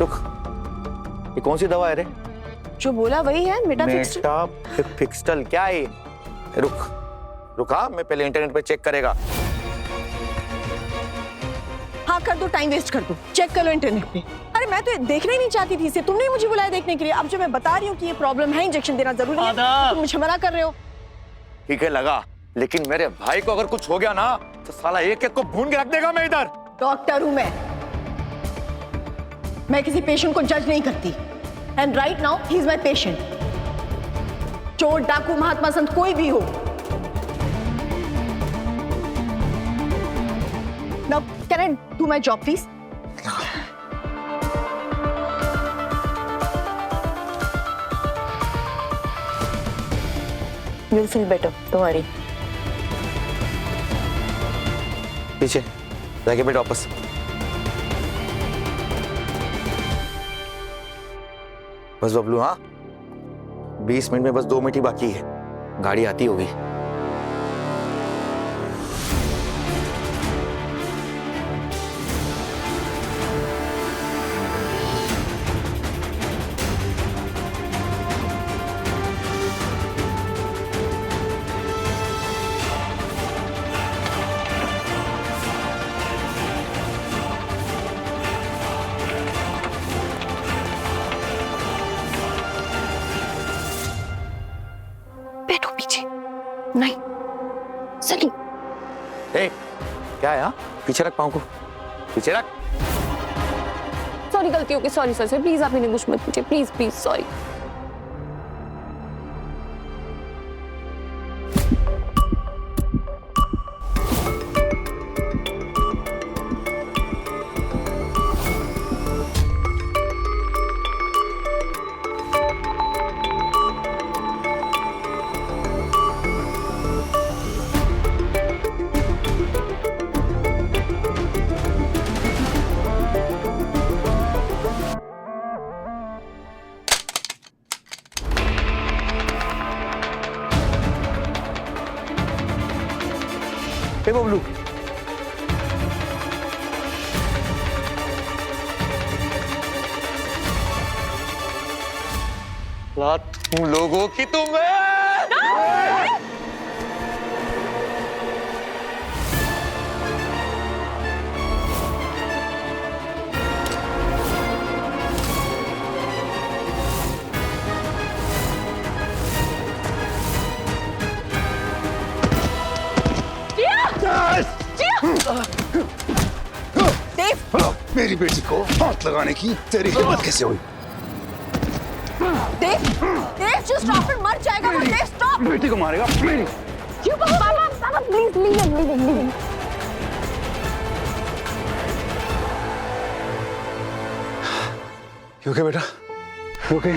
रुक, ये कौन सी दवा है रे? जो बोला वही है, मेटाफिक्स्टल। मेटाफिक्स्टल क्या है? रुक रुक, हाँ मैं पहले इंटरनेट पे चेक करेगा। हाँ कर दो, टाइम वेस्ट कर दो, चेक कर लो इंटरनेट पे। अरे मैं तो देखना ही नहीं चाहती थी इसे, तुमने ही मुझे बुलाया देखने के लिए। अब जो मैं बता रही हूँ कि ये प्रॉब्लम है, इंजेक्शन देना जरूरी है, तो तुम मुझे मना कर रहे हो। ठीक है लगा, लेकिन मेरे भाई को अगर कुछ हो गया ना तो साला एक एक को भून के रख देगा। मैं इधर डॉक्टर हूं मैं किसी पेशेंट को जज नहीं करती। And right now he is my patient. चोर, डाकू, महात्मा संत कोई भी हो। Now can I do my job please? You will feel better, don't worry. पीछे जाके बैठ वापस। बस बबलू, हाँ 20 मिनट में बस 2 मिनट ही बाकी है, गाड़ी आती होगी। बैठो पीछे। नहीं सली। ए, क्या है? हाँ पीछे रख, पाँव को पीछे रख। सॉरी, गलती हो गई, सॉरी सर, प्लीज आप इन्हें कुछ मत कीजिए, प्लीज प्लीज, सॉरी। ए बबलू, तुम लोगों की तुम्हें मेरी बेटी को हाथ लगाने की तेरी हिम्मत कैसे हुई? देव, देव जो स्टॉप इट, मर जाएगा वो। देव स्टॉप। बेटी को मारेगा मेरी। क्यों पापा प्लीज लीव। ओके बेटा, ओके।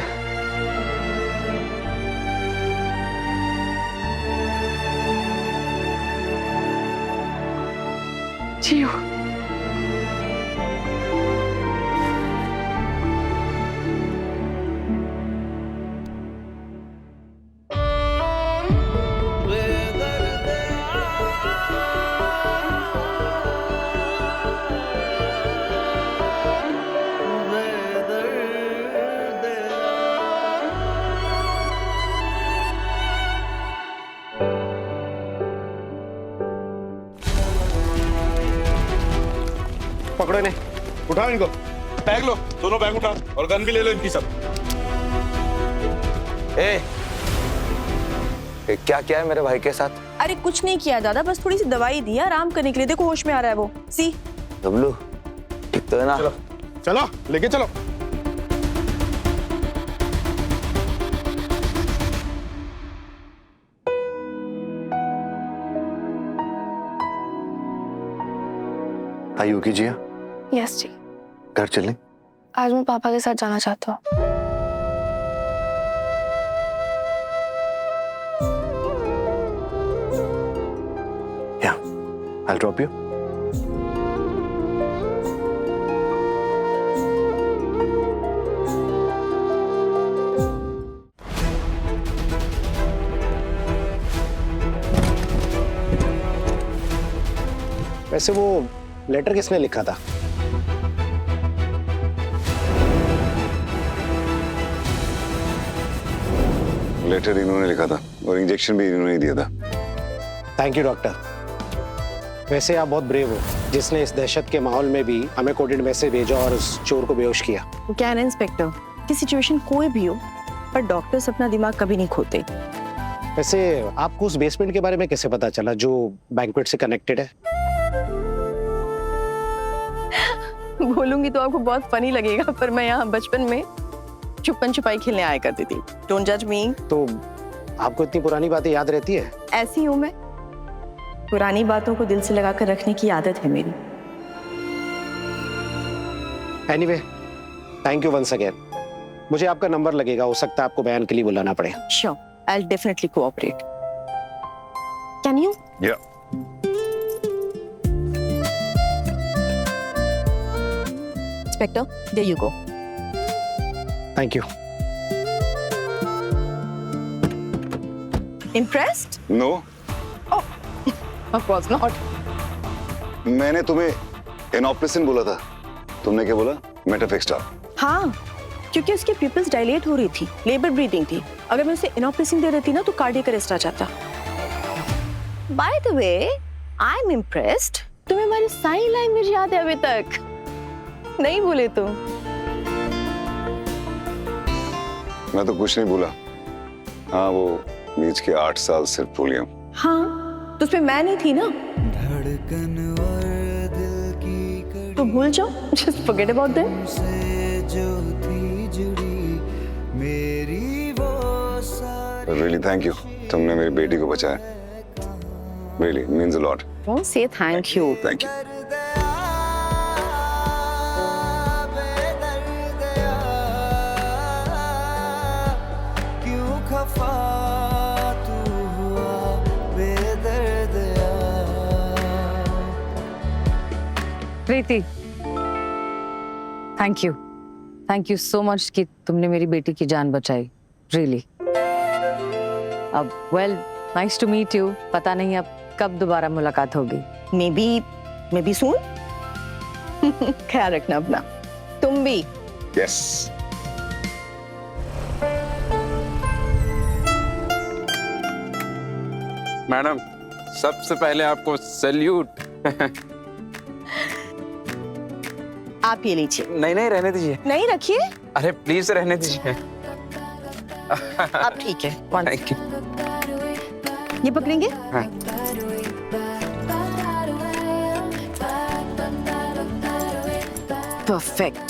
जियो। पकड़ो इन्हें, उठाओ इनको। बैग लो, दोनों बैग उठाओ और गन भी ले लो इनकी सब। क्या क्या है मेरे भाई के साथ? अरे कुछ नहीं किया दादा, बस थोड़ी सी दवाई दी आराम करने के लिए। देखो होश में आ रहा है वो। सी बबलू ठीक तो है ना? चलो चलो लेके चलो। आयु की जिया, यस जी। घर चलें? आज मैं पापा के साथ जाना चाहता हूँ। Yeah, I'll drop you. वैसे वो लेटर किसने लिखा था? लेटर इन्होंने लिखा था और इंजेक्शन भी इन्होंने दिया था। Thank you doctor. वैसे आप बहुत ब्रेव हो, जिसने इस दहशत के माहौल में भी हमें कोडेड मैसेज भेजा और उस चोर को बेहोश किया। क्या है ना इंस्पेक्टर, की सिचुएशन कोई भी हो पर डॉक्टर्स अपना दिमाग कभी नहीं खोते। वैसे आपको उस बेसमेंट के बारे में कैसे पता चला जो बैंक्वेट से कनेक्टेड है? बोलूंगी तो आपको बहुत फनी लगेगा, पर मैं यहाँ बचपन में छुपन छुपाई खेलने आया करती थी। डोंट जज मी। तो आपको इतनी पुरानी बातें याद रहती है? ऐसी हूँ मैं, पुरानी बातों को दिल से लगाकर रखने की आदत है मेरी। Anyway, thank you once again. मुझे आपका नंबर लगेगा, हो सकता है आपको बयान के लिए बुलाना पड़े। Sure, I will definitely cooperate. Can you? या inspector, there you go. Thank you. Impressed? No, Of course not. मैंने तुम्हें एनॉप्रेसिन बोला था, तुमने क्या बोला? मेटाफेक्स्टार। हाँ, क्योंकि उसकी पिपल्स डायलेट हो रही थी, लेबर ब्रीदिंग थी। अगर मैं उसे इनॉप्रेसिन दे देती ना तो कार्डियक अरेस्ट आ जाता। By the way, I am impressed. तुम्हें हमारी साइन लैंग्वेज याद है अभी तक? नहीं बोले तुम। मैं तो कुछ नहीं बोला। हाँ, वो बीच के 8 साल सिर्फ भूल गया। हाँ, तो उसमें मैं नहीं थी ना। तो भूल जाओ, just forget about them. Really thank you, तुमने मेरी बेटी को बचाया। Really means a lot. Don't say thank you. Thank you. Preeti, thank you so much कि तुमने मेरी बेटी की जान बचाई, रियली। अब well, nice to meet you. पता नहीं अब कब दोबारा मुलाकात होगी। Maybe soon. ख्याल रखना अपना, तुम भी। Yes. मैडम, सबसे पहले आपको सैल्यूट। आप ये लीजिए। नहीं नहीं, रहने दीजिए। नहीं, रखिए। अरे प्लीज रहने दीजिए। आप ठीक है। Thank you. ये पकड़ेंगे? हाँ। परफेक्ट।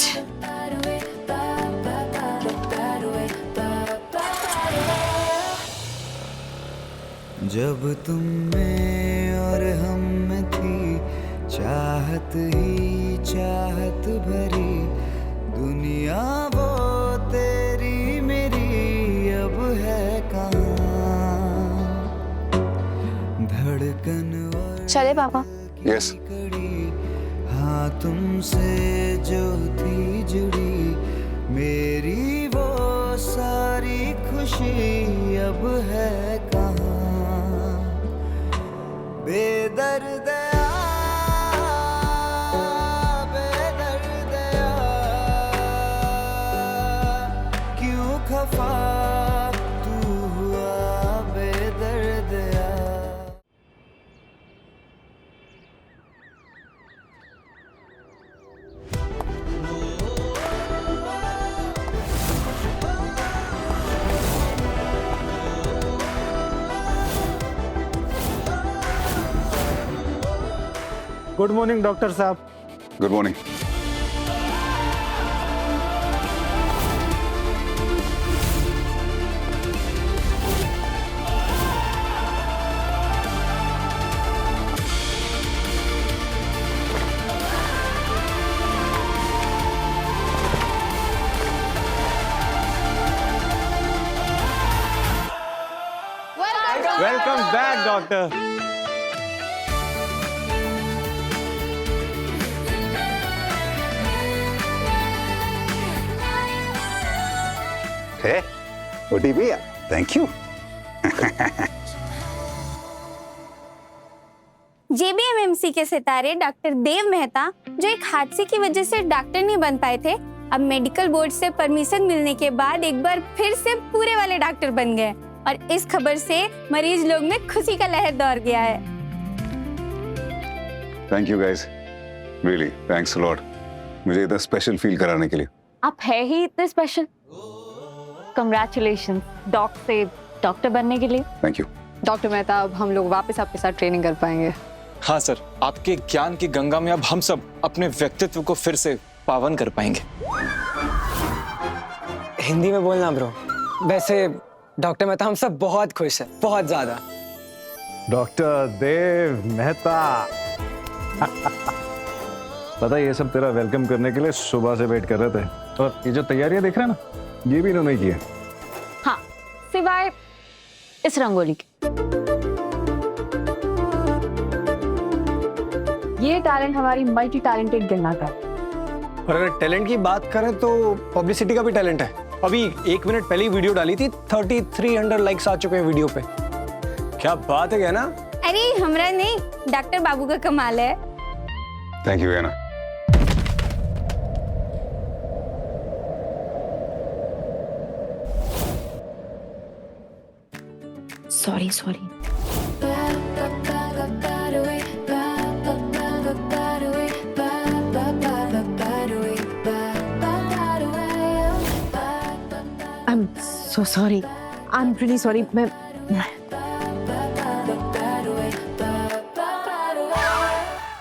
जब तुम में और हम में थी चाहत ही चाहत भरी दुनिया, वो तेरी मेरी अब है कहाँ? धड़कन और चले पापा। Yes. कड़ी, हाँ तुमसे जो थी जुड़ी मेरी वो सारी खुशी अब है कहाँ? बेदर्द क्यों खफा तू हुआ बेदर्द। गुड मॉर्निंग डॉक्टर साहब। Good morning. Welcome back doctor. है OTP, थैंक यू। JBMMC के सितारे डॉक्टर देव मेहता, जो एक हादसे की वजह से डॉक्टर नहीं बन पाए थे, अब मेडिकल बोर्ड से परमिशन मिलने के बाद एक बार फिर से पूरे वाले डॉक्टर बन गए। और इस खबर से मरीज लोग में खुशी का लहर दौड़ गया है। Thank you guys, really thanks a lot मुझे इतना स्पेशल फील कराने के लिए। आप है ही इतने स्पेशल। कंग्रेचुलेशन डॉक से डॉक्टर बनने के लिए। Thank you. डॉक्टर मेहता, अब हम लोग वापस आपके साथ ट्रेनिंग कर पाएंगे। हाँ सर, आपके ज्ञान की गंगा में अब हम सब अपने व्यक्तित्व को फिर से पावन कर पाएंगे। हिंदी में बोलना ब्रो। वैसे डॉक्टर मेहता हम सब बहुत खुश हैं, बहुत ज्यादा। डॉक्टर देव मेहता पता है ये सब तेरा वेलकम करने के लिए सुबह से वेट कर रहे थे, और ये जो तैयारियां देख रहे हैं ना, ये भी इन्होंने की है। हाँ, सिवाय इस रंगोली के। ये टैलेंट हमारी मल्टी टैलेंटेड गन्ना का। और अगर टैलेंट की बात करें तो पब्लिसिटी का भी टैलेंट है। अभी 1 मिनट पहले ही वीडियो डाली थी, 3300 लाइक्स आ चुके हैं वीडियो पे। क्या बात है ना? अरे हमरा नहीं, डॉक्टर बाबू का कमाल है। थैंक यू ना। Sorry sorry. I am so sorry, I am really sorry.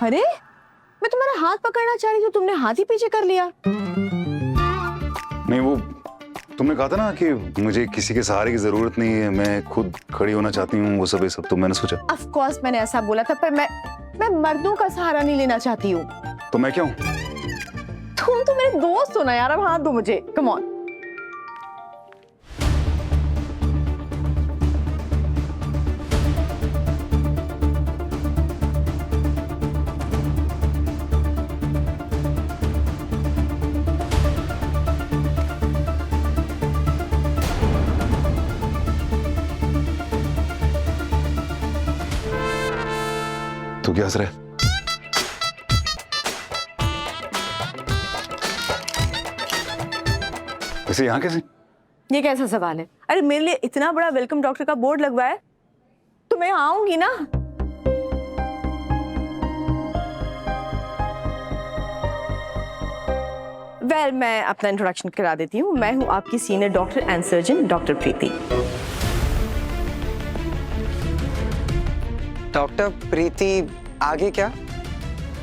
अरे मैं तुम्हारा हाथ पकड़ना चाह रही थी, तुमने हाथ ही पीछे कर लिया। नहीं, वो तुमने कहा था ना कि मुझे किसी के सहारे की जरूरत नहीं है, मैं खुद खड़ी होना चाहती हूँ, वो सब तो मैंने सोचा। ऑफ कोर्स मैंने ऐसा बोला था, पर मैं मर्दों का सहारा नहीं लेना चाहती हूँ। तो मैं क्या हूँ? तुम तो मेरे दोस्त हो ना यार, अब हाथ दो मुझे, कम ऑन। तू क्या हंस रहा है? वैसे यहाँ कैसे? ये कैसा सवाल है? अरे मेरे लिए इतना बड़ा वेलकम डॉक्टर का बोर्ड लगवा है, तो मैं आऊंगी ना। वेल, मैं अपना इंट्रोडक्शन करा देती हूँ। मैं हूँ आपकी senior doctor and surgeon doctor Preeti. Doctor Preeti, आगे क्या?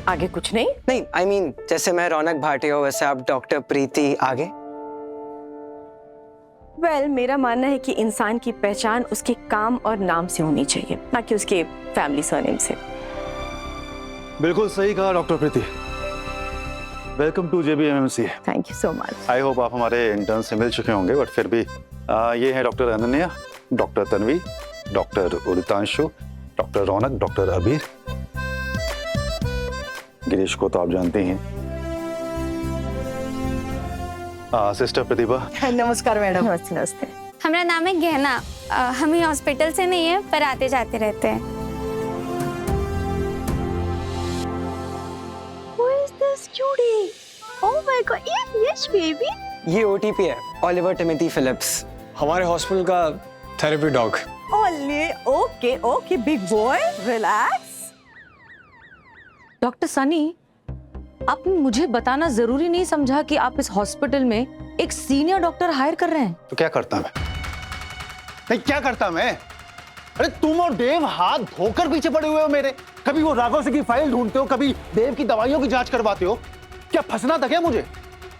आगे कुछ नहीं। नहीं, I mean, जैसे मैं रौनक भाटिया हूँ, वैसे आप डॉक्टर प्रीति आगे? वेल, मेरा मानना है कि इंसान की पहचान उसके काम और नाम से होनी चाहिए, ना कि उसके फैमिली सरनेम से। बिल्कुल सही कहा doctor Preeti. Welcome to JBMMC। Thank you so much. I hope आप हमारे इंटर्न से मिल चुके होंगे, बट फिर भी ये है doctor Ananya, doctor Tanvi, doctor Uditanshu, doctor Raunak, doctor Abeer. Girish को तो आप जानते हैं। सिस्टर प्रतिभा। नमस्कार मैडम। नमस्ते नमस्ते। हमारा नाम है गहना। हम ही हॉस्पिटल से नहीं है, पर आते जाते रहते हैं। Who is this cutie? Oh my God, yes baby. ये OTP है, ओलिवर टिमोथी फिलिप्स, हमारे हॉस्पिटल का थेरेपी डॉग। ओले, okay okay big boy, relax. Doctor Sunny, आपने मुझे बताना जरूरी नहीं समझा कि आप इस हॉस्पिटल में एक सीनियर डॉक्टर हायर कर रहे हैं? तो क्या करता मैं? नहीं, क्या करता मैं? अरे तुम और देव हाथ धोकर पीछे पड़े हुए हो मेरे। कभी वो राघव सिंह की फाइल ढूंढते हो, कभी देव की दवाइयों की जांच करवाते हो। क्या फंसना था क्या मुझे?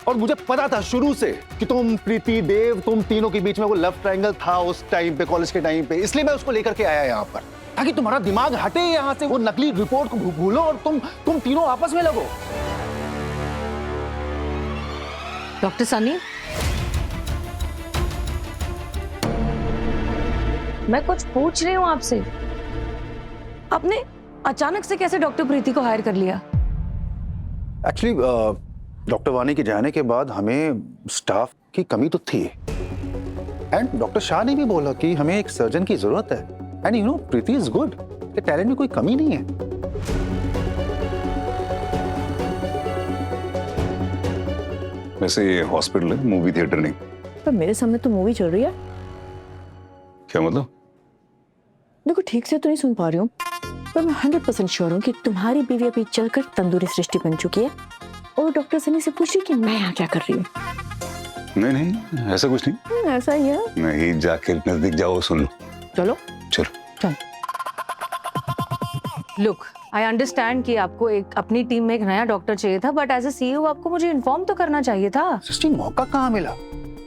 और मुझे पता था शुरू से कि तुम, प्रीति, देव, तुम तीनों के बीच में वो लव ट्रायंगल था उस टाइम पे, कॉलेज के टाइम पे। इसलिए मैं उसको लेकर के आया यहाँ पर, ताकि तुम्हारा दिमाग हटे यहाँ से, वो नकली रिपोर्ट को भूलो और तुम तीनों आपस में लगो। डॉक्टर सनी, मैं कुछ पूछ रही हूँ आपसे। आपने अचानक से कैसे डॉक्टर प्रीति को हायर कर लिया? एक्चुअली डॉक्टर वानी के जाने के बाद हमें स्टाफ की कमी तो थी, एंड डॉक्टर शाह ने भी बोला कि हमें एक सर्जन की जरूरत है। And you know, Preeti is good, talent में कोई कमी नहीं है। वैसे ये हॉस्पिटल है, मूवी थिएटर नहीं। पर मेरे सामने तो मूवी चल रही है। क्या मतलब? देखो ठीक से तो नहीं सुन पा रही हूँ, पर मैं 100% श्योर हूँ कि तुम्हारी बीवी अभी चलकर तंदूरी सृष्टि बन चुकी है और डॉक्टर सनी से पूछ रही कि मैं यहाँ क्या कर रही हूँ। नहीं नहीं, ऐसा कुछ नहीं। ऐसा ही है। नहीं, जाके नजदीक जाओ, सुन लो। चलो चलो। लुक, आई अंडरस्टैंड कि आपको एक अपनी टीम में एक नया डॉक्टर चाहिए था, बट एज अ सीईओ आपको मुझे इन्फॉर्म तो करना चाहिए था। सृष्टि, मौका कहाँ मिला?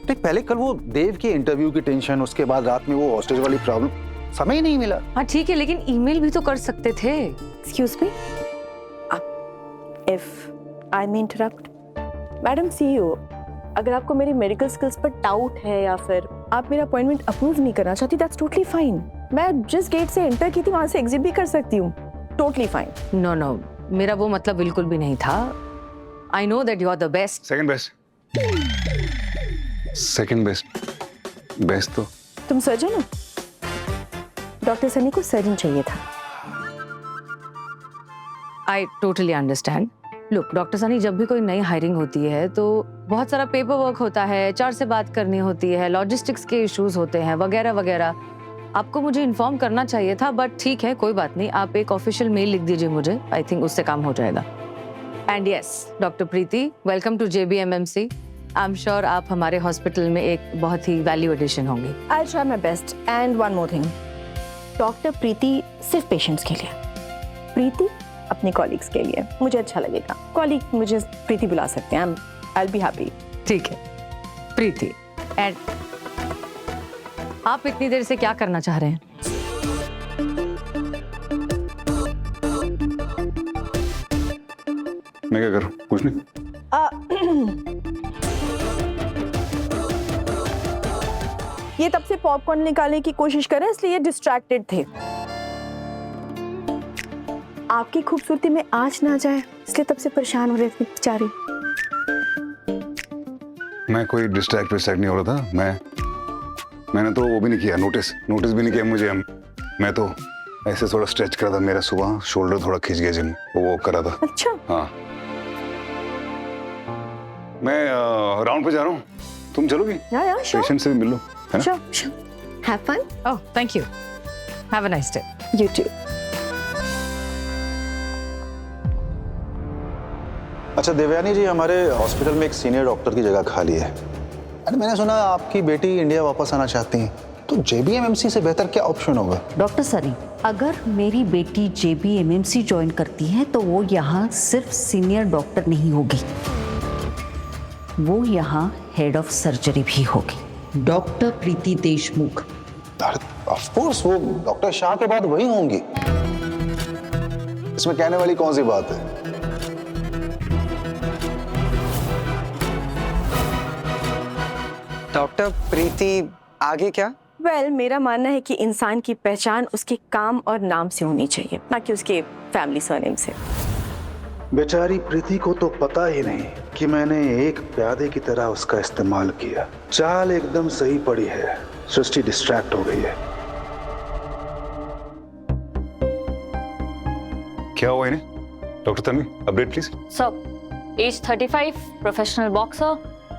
देख, पहले कल वो देव के इंटरव्यू की टेंशन, उसके बाद रात में वो हॉस्टेज वाली प्रॉब्लम, समय ही नहीं मिला। हाँ ठीक है, लेकिन ईमेल भी तो कर सकते थे। Excuse me, if I may interrupt, madam CEO, अगर आपको मेरी मेडिकल स्किल्स पर डाउट है या फिर आप मेरा अपॉइंटमेंट अप्रूव नहीं करना चाहती, दैट्स टोटली फाइन। मैं जिस गेट से एंटर की थी वहां से एग्जिट भी कर सकती हूँ, टोटली फाइन। नो नो, मेरा वो मतलब बिल्कुल भी नहीं था। I know that you are the best. Second best तो तुम सर्जन हो? डॉक्टर सनी को सर्जन चाहिए था। I totally understand. Look, doctor Sunny, जब भी कोई नई हायरिंग होती है तो बहुत सारा पेपर वर्क होता है, HR से बात करनी होती है, लॉजिस्टिक्स के इश्यूज होते हैं, वगैरह वगैरह। आपको मुझे इन्फॉर्म करना चाहिए था, बट ठीक है, कोई बात नहीं। आप एक ऑफिशियल मेल लिख दीजिए मुझे, आई थिंक उससे काम हो जाएगा। And yes, doctor Preeti, welcome to JBMMC। I am sure आप हमारे हॉस्पिटल में एक बहुत ही वैल्यू एडिशन होंगे। I try my best. And one more thing, doctor Preeti सिर्फ पेशेंट्स के लिए, प्रीति अपने कॉलीग्स के लिए। मुझे अच्छा लगेगा, कॉलीग मुझे प्रीति बुला सकते हैं। I will be happy. ठीक है प्रीति। एंड आप इतनी देर से क्या करना चाह रहे हैं? मैं क्या करूं? कुछ नहीं। ये तब से पॉपकॉर्न निकालने की कोशिश कर रहे हैं, इसलिए डिस्ट्रैक्टेड थे। आपकी खूबसूरती में आँच ना जाए, इसलिए तब से परेशान हो रहे थे बेचारे। मैं कोई डिस्ट्रैक्ट नहीं हो रहा था। मैंने तो वो भी नहीं किया, नोटिस भी नहीं किया मुझे। मैं तो ऐसे थोड़ा स्ट्रेच करा था, मेरा सुबह शोल्डर थोड़ा खिंच गया, जिम वो करा था। अच्छा। हाँ, मैं राउंड पे जा रहा हूँ, तुम चलोगी? पेशेंट से भी मिल लो, है ना? Have fun. Oh, thank you. Have a nice day. You too. अच्छा देवयानी जी, हमारे हॉस्पिटल में एक सीनियर डॉक्टर की जगह खाली है। अरे मैंने सुना आपकी बेटी इंडिया वापस आना चाहती हैं, तो JBMMC से बेहतर क्या ऑप्शन होगा? डॉक्टर सनी, अगर मेरी बेटी JBMMC ज्वाइन करती है तो वो यहाँ सिर्फ सीनियर डॉक्टर नहीं होगी, वो यहाँ हेड ऑफ सर्जरी भी होगी। Doctor Preeti Deshmukh. Of course वो डॉक्टर शाह के बाद वही होंगी, इसमें कहने वाली कौन सी बात है? डॉक्टर प्रीति, आगे क्या? वेल, मेरा मानना है कि इंसान की पहचान उसके काम और नाम से होनी चाहिए, ना कि उसके फैमिली सरनेम से। बेचारी प्रीति को तो पता ही नहीं कि मैंने एक प्यादे की तरह उसका इस्तेमाल किया। चाल एकदम सही पड़ी है, सृष्टि डिस्ट्रैक्ट हो गई है। क्या हुआ इन्हें? Doctor Tanvi, update please. Sir, age 35, professional boxer,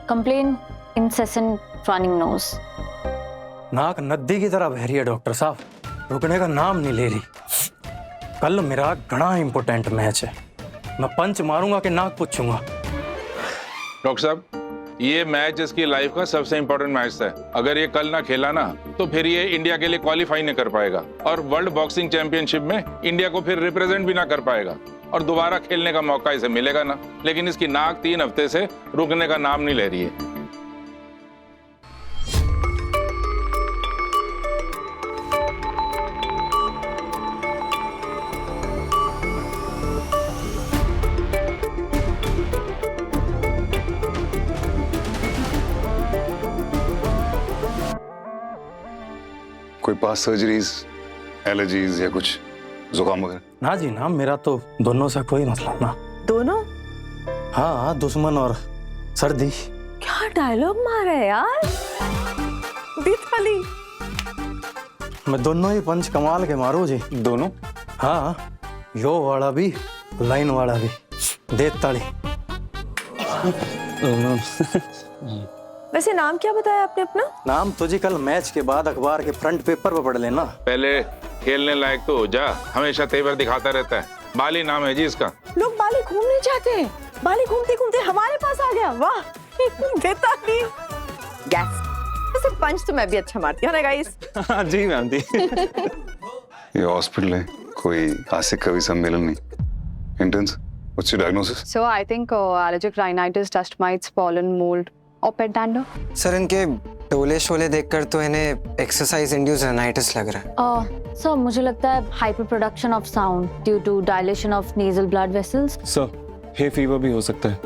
complain incessant running nose। नाक नदी की तरह बह रही है डॉक्टर साहब, रुकने का नाम नहीं ले रही। कल मेरा घना इंपॉर्टेंट मैच है, मैं पंच मारूंगा कि नाक पूछूंगा। डॉक्टर साहब, ये मैच इसकी लाइफ का सबसे इम्पोर्टेंट मैच था। अगर ये कल ना खेला ना तो फिर ये इंडिया के लिए क्वालिफाई नहीं कर पाएगा और वर्ल्ड बॉक्सिंग चैंपियनशिप में इंडिया को फिर रिप्रेजेंट भी ना कर पाएगा और दोबारा खेलने का मौका इसे मिलेगा ना। लेकिन इसकी नाक 3 हफ्ते से रुकने का नाम नहीं ले रही है। कोई पास सर्जरीज, एलर्जीज या कुछ जुकाम वगैरह? ना जी ना, मेरा तो दोनों से कोई मतलब ना। दोनों? हाँ, दुश्मन और सर्दी। क्या डायलॉग मारा है यार, दीपाली। मैं दोनों ही पंच कमाल के मारू जी। दोनों? हाँ, यो वाला भी लाइन वाला भी। दे ताली। वैसे नाम क्या बताया आपने अपना? नाम तुझे कल मैच के बाद अखबार के फ्रंट पेपर पे पढ़ लेना। पहले खेलने लायक तो हो जा, हमेशा तेवर दिखाता रहता है। बाली नाम है जी इसका। लोग बाली घूमने जाते हैं, बाली घूमते घूमते हमारे पास आ गया। वाह बेताली गैस। वैसे पंच तो मैं भी अच्छा मारती हूँ ना गाइस। जी मैम जी। ये हॉस्पिटल है, कोई आशिक कवि सम्मेलन नहीं। Intense, what's your diagnosis? So I think allergic rhinitis, dust mites, pollen, mold और पेट dander. सर इनके टोले शोले देखकर तो इन्हें एक्सरसाइज इंड्यूस रेनाइटिस लग रहा है। सर मुझे लगता है hyper production of sound due to dilation of nasal blood vessels. Sir hay fever भी हो सकता है।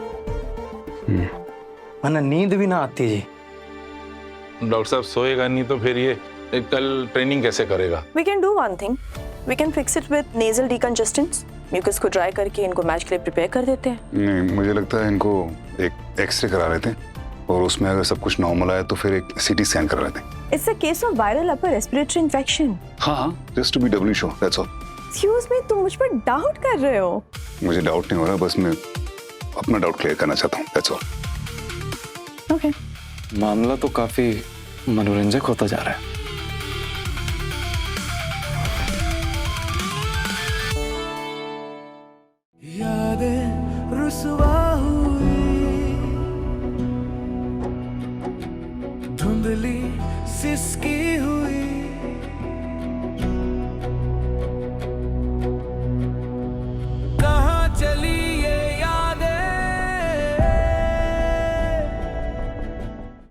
वरना नींद भी ना आती जी। डॉक्टर साहब सोएगा नहीं तो फिर ये कल ट्रेनिंग कैसे करेगा? We can do one thing. We can fix it with nasal decongestants. Mucus को ड्राई करके इनको मैच के लिए प्रिपेयर कर देते हैं। नहीं, मुझे लगता है इनको एक एक्सरे करा लेते हैं और उसमें अगर सब कुछ नॉर्मल आए तो फिर एक सीटी स्कैन करा लेते हैं। It's a case of viral upper respiratory infection. हाँ, just to be doubly sure, that's all. Excuse me, तुम मुझ पर डाउट कर रहे हो? मुझे डाउट नहीं हो रहा, बस मैं अपना डाउट क्लियर करना चाहता हूँ, that's all. Okay. मामला तो काफी मनोरंजक होता जा रहा है। यादें रुसवा हुई, धुंधली सिसकी हुई,